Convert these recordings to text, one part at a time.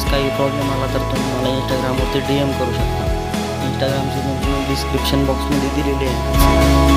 करण्यास काही प्रॉब्लेम आला तर तुम्ही मला इंस्टाग्रामवरती DM करू शकता. इंस्टाग्रामची लिंक मी डिस्क्रिप्शन बॉक्समध्ये दिलेली आहे.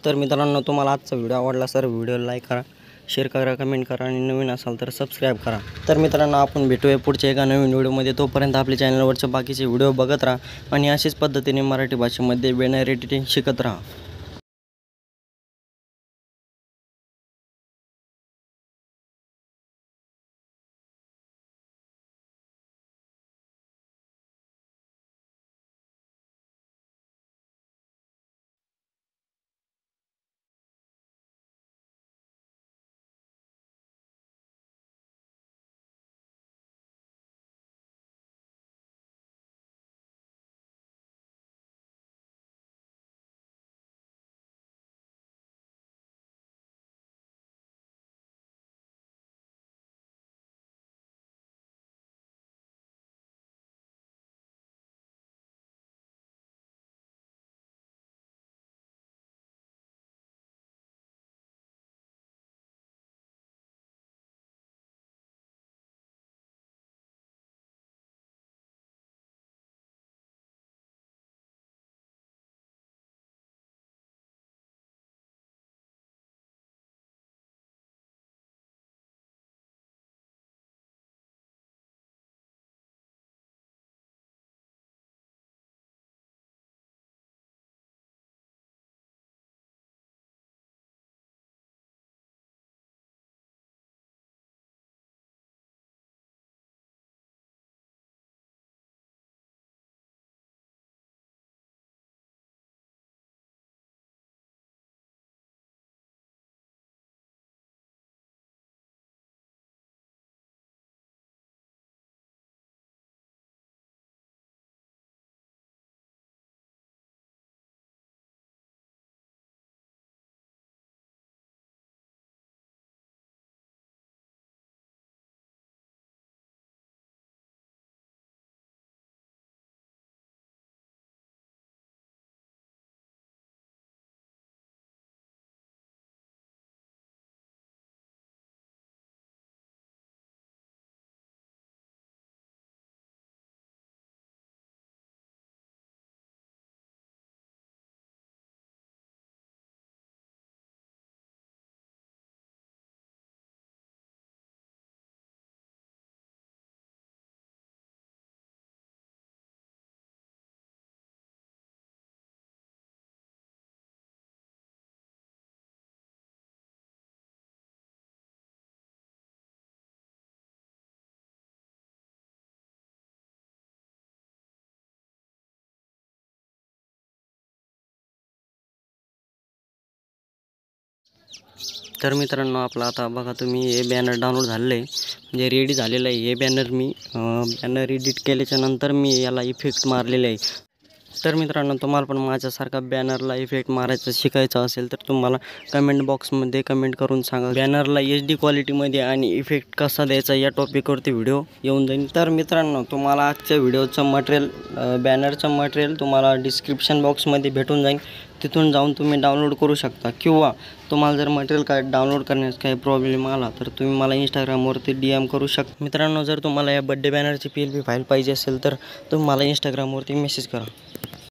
तर मित्रांनो, तुम्हाला आजचा व्हिडिओ आवडला तर व्हिडिओला लाईक करा, शेअर करा, कमेंट करा आणि नवीन असाल तर सबस्क्राईब करा. तर मित्रांनो, आपण भेटूया पुढच्या एका नवीन व्हिडिओमध्ये. तोपर्यंत आपल्या चॅनलवरचे बाकीचे व्हिडिओ बघत राहा आणि अशाच पद्धतीने मराठी भाषेमध्ये बॅनर एडिटिंग शिकत राहा. तर मित्रांनो, आपला आता बघा तुम्ही हे बॅनर डाउनलोड झालेलं आहे, म्हणजे रेडी झालेलं आहे. हे बॅनर मी बॅनर एडिट केल्याच्या नंतर मी याला इफेक्ट मारलेले आहे. तर मित्रांनो, तुम्हाला पण माझ्यासारखा बॅनरला इफेक्ट मारायचं शिकायचं असेल तर तुम्हाला कमेंट बॉक्समध्ये कमेंट करून सांगा. बॅनरला HD क्वालिटीमध्ये आणि इफेक्ट कसा द्यायचा या टॉपिकवरती व्हिडिओ येऊन जाईल. तर मित्रांनो, तुम्हाला आजच्या व्हिडिओचं मटेरियल, बॅनरचं मटेरियल तुम्हाला डिस्क्रिप्शन बॉक्समध्ये भेटून जाईल. तिथून जाऊन तुम्ही डाउनलोड करू शकता, किंवा तुम्हाला जर मटेरियल काय डाउनलोड करण्यास काही प्रॉब्लेम आला तर तुम्ही मला इंस्टाग्रामवरती DM करू शकता. मित्रांनो, जर तुम्हाला या बड्डे बॅनरची PLP फाईल पाहिजे असेल तर तुम्ही मला इंस्टाग्रामवरती मेसेज करा.